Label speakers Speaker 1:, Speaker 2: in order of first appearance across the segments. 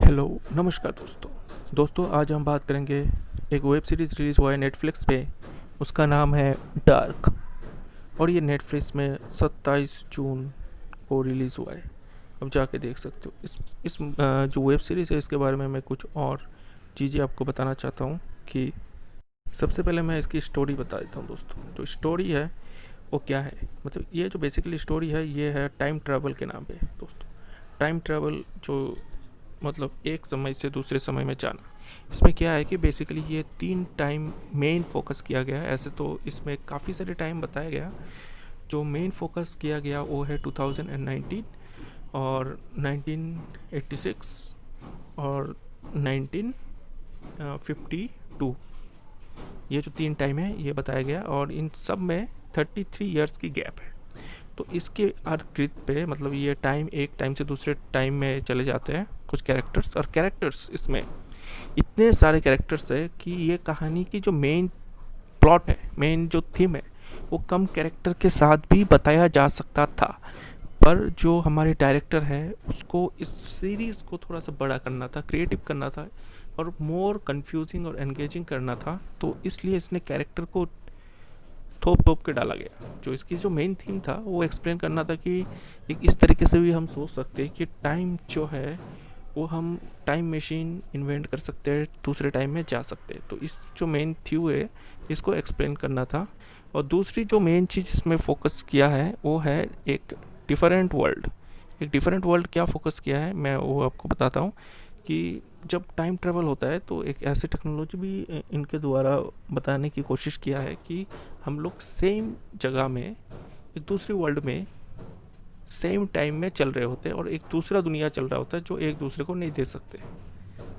Speaker 1: Hello नमस्कार दोस्तों आज हम बात करेंगे एक वेब सीरीज़ रिलीज़ हुआ है नेटफ्लिक्स पे। उसका नाम है डार्क और ये नेटफ्लिक्स में 27 जून को रिलीज़ हुआ है। अब जाके देख सकते हो। जो वेब सीरीज़ है इसके बारे में मैं कुछ और चीज़ें आपको बताना चाहता हूँ कि सबसे पहले मैं इसकी स्टोरी बता देता हूँ दोस्तों। जो स्टोरी है वो क्या है, मतलब ये जो बेसिकली स्टोरी है ये है टाइम ट्रैवल के नाम पे दोस्तों। टाइम ट्रैवल जो मतलब एक समय से दूसरे समय में जाना। इसमें क्या है कि बेसिकली ये 3 टाइम मेन फोकस किया गया है। ऐसे तो इसमें काफ़ी सारे टाइम बताया गया, जो मेन फोकस किया गया वो है 2019 और 1986 और 1952। ये जो 3 टाइम है ये बताया गया और इन सब में 33 ईयर्स की गैप है। तो इसके अर्थ पे मतलब ये टाइम एक टाइम से दूसरे टाइम में चले जाते हैं कुछ कैरेक्टर्स, और कैरेक्टर्स इसमें इतने सारे कैरेक्टर्स है कि ये कहानी की जो मेन प्लॉट है, मेन जो थीम है, वो कम कैरेक्टर के साथ भी बताया जा सकता था। पर जो हमारे डायरेक्टर है उसको इस सीरीज़ को थोड़ा सा बड़ा करना था, क्रिएटिव करना था और मोर कंफ्यूजिंग और एंगेजिंग करना था। तो इसलिए इसने कैरेक्टर को थोप के डाला गया। जो इसकी जो मेन थीम था वो एक्सप्लेन करना था कि एक इस तरीके से भी हम सोच सकते हैं कि टाइम जो है वो हम टाइम मशीन इन्वेंट कर सकते हैं, दूसरे टाइम में जा सकते हैं। तो इस जो मेन थ्यू है इसको एक्सप्लेन करना था। और दूसरी जो मेन चीज़ इसमें फोकस किया है वो है एक डिफरेंट वर्ल्ड। एक डिफरेंट वर्ल्ड क्या फोकस किया है मैं वो आपको बताता हूँ कि जब टाइम ट्रैवल होता है तो एक ऐसी टेक्नोलॉजी भी इनके द्वारा बताने की कोशिश किया है कि हम लोग सेम जगह में एक दूसरी वर्ल्ड में सेम टाइम में चल रहे होते हैं और एक दूसरा दुनिया चल रहा होता है जो एक दूसरे को नहीं दे सकते।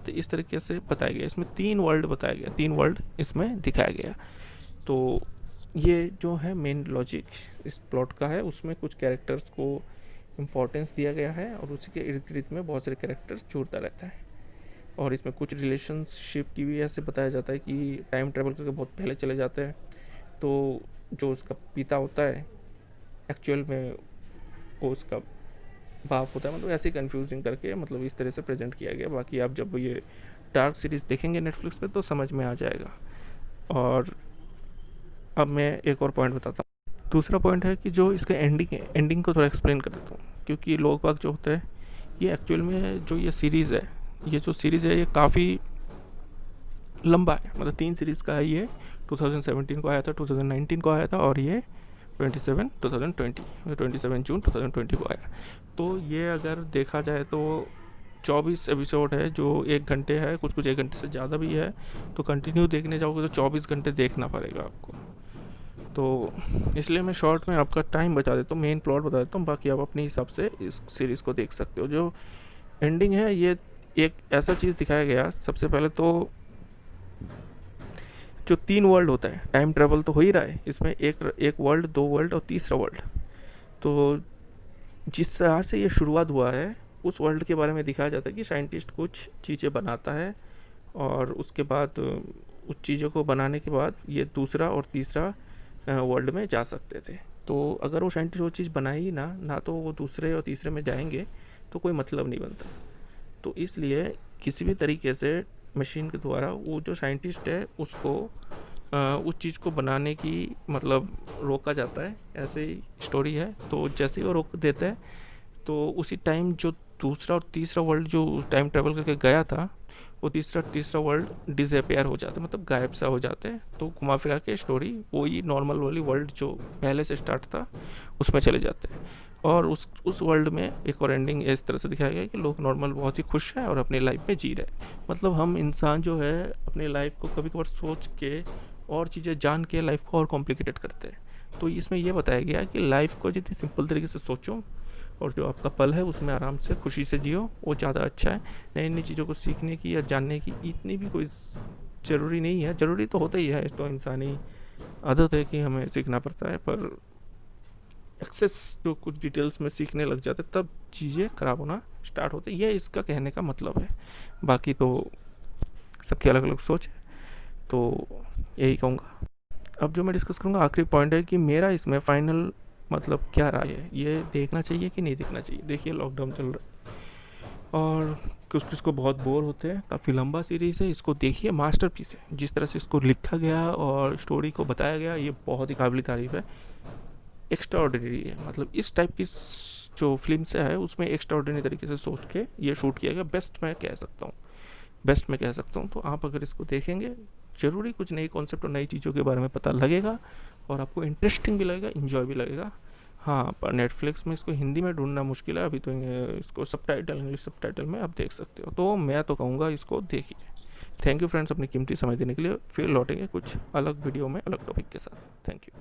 Speaker 1: तो इस तरीके से बताया गया। इसमें 3 वर्ल्ड बताया गया, 3 वर्ल्ड इसमें दिखाया गया। तो ये जो है मेन लॉजिक इस प्लॉट का है। उसमें कुछ कैरेक्टर्स को इम्पोर्टेंस दिया गया है और उसी के इर्द गिर्द में बहुत सारे कैरेक्टर्स जुड़ता रहता है। और इसमें कुछ रिलेशनशिप की भी ऐसे बताया जाता है कि टाइम ट्रैवल करके बहुत पहले चले जाते हैं। तो जो उसका पिता होता है एक्चुअल में वो उसका बाप होता है, मतलब ऐसे कंफ्यूजिंग करके मतलब इस तरह से प्रेजेंट किया गया। बाकी आप जब ये डार्क सीरीज़ देखेंगे नेटफ्लिक्स पे तो समझ में आ जाएगा। और अब मैं एक और पॉइंट बताता हूँ। दूसरा पॉइंट है कि जो इसका एंडिंग है, एंडिंग को थोड़ा एक्सप्लेन कर देता हूँ क्योंकि लोग बाग जो होता है ये एक्चुअल में जो ये सीरीज़ है, ये जो सीरीज़ है ये काफ़ी लंबा है। मतलब 3 सीरीज़ का है ये। 2017 को आया था, 2019 को आया था और ये 27 जून 2020 को आया। तो ये अगर देखा जाए तो 24 एपिसोड है जो 1 घंटे है, कुछ 1 घंटे से ज़्यादा भी है। तो कंटिन्यू देखने जाओगे तो 24 घंटे देखना पड़ेगा आपको। तो इसलिए मैं शॉर्ट में आपका टाइम बचा देता हूँ, मेन प्लॉट बता देता हूँ, बाकी आप अपने हिसाब से इस सीरीज़ को देख सकते हो। जो एंडिंग है ये एक ऐसा चीज़ दिखाया गया। सबसे पहले तो जो 3 वर्ल्ड होता है, टाइम ट्रैवल तो हो ही रहा है इसमें, एक वर्ल्ड, 2 वर्ल्ड और तीसरा वर्ल्ड। तो जिस तरह से ये शुरुआत हुआ है उस वर्ल्ड के बारे में दिखाया जाता है कि साइंटिस्ट कुछ चीज़ें बनाता है और उसके बाद उस चीज़ों को बनाने के बाद ये दूसरा और तीसरा वर्ल्ड में जा सकते थे। तो अगर वो साइंटिस्ट वो चीज़ बनाए ही ना तो वो दूसरे और तीसरे में जाएंगे तो कोई मतलब नहीं बनता। तो इसलिए किसी भी तरीके से मशीन के द्वारा वो जो साइंटिस्ट है उसको उस चीज़ को बनाने की मतलब रोका जाता है। ऐसे ही स्टोरी है। तो जैसे ही वो रोक देता है तो उसी टाइम जो दूसरा और तीसरा वर्ल्ड जो टाइम ट्रैवल करके गया था वो तीसरा वर्ल्ड डिसअपेयर हो जाते, मतलब गायब सा हो जाते हैं। तो घुमा फिरा के स्टोरी वही नॉर्मल वाली वर्ल्ड जो पहले से स्टार्ट था उसमें चले जाते हैं। और उस वर्ल्ड में एक और एंडिंग इस तरह से दिखाया गया है कि लोग नॉर्मल बहुत ही खुश हैं और अपनी लाइफ में जी रहे हैं। मतलब हम इंसान जो है अपनी लाइफ को कभी कभार सोच के और चीज़ें जान के लाइफ को और कॉम्प्लिकेटेड करते हैं। तो इसमें यह बताया गया कि लाइफ को जितनी सिंपल तरीके से सोचो और जो आपका पल है उसमें आराम से खुशी से जियो, वो ज़्यादा अच्छा है। नई नई चीज़ों को सीखने की या जानने की इतनी भी कोई ज़रूरी नहीं है। ज़रूरी तो होता ही है, तो इंसानी आदत है कि हमें सीखना पड़ता है, पर एक्सेस जो कुछ डिटेल्स में सीखने लग जाते तब चीज़ें ख़राब होना स्टार्ट होती है। ये इसका कहने का मतलब है। बाकी तो सबकी अलग अलग सोच है, तो यही कहूँगा। अब जो मैं डिस्कस करूँगा आखिरी पॉइंट है कि मेरा इसमें फाइनल मतलब क्या राय है, ये देखना चाहिए कि नहीं देखना चाहिए। देखिए लॉकडाउन चल रहा है, और कुछ किसको बहुत बोर होते हैं, काफ़ी लंबा सीरीज़ है, इसको देखिए, मास्टरपीस है। जिस तरह से इसको लिखा गया और स्टोरी को बताया गया, ये बहुत ही काबिल तारीफ़ है, एक्स्ट्रा ऑर्डिनरी है। मतलब इस टाइप की जो फिल्म से है उसमें एक्स्ट्रा ऑर्डिनरी तरीके से सोच के ये शूट किया गया, बेस्ट मैं कह सकता हूँ, बेस्ट मैं कह सकता हूँ। तो आप अगर इसको देखेंगे, ज़रूरी कुछ नई कॉन्सेप्ट और नई चीज़ों के बारे में पता लगेगा और आपको इंटरेस्टिंग भी लगेगा, इन्जॉय भी लगेगा। हाँ, पर नेटफ्लिक्स में इसको हिंदी में ढूंढना मुश्किल है अभी, तो इसको सबटाइटल, इंग्लिश सबटाइटल में आप देख सकते हो। तो मैं तो कहूँगा इसको देखिए। थैंक यू फ्रेंड्स अपनी कीमती समय देने के लिए। फिर लौटेंगे कुछ अलग वीडियो में अलग टॉपिक के साथ। Thank you.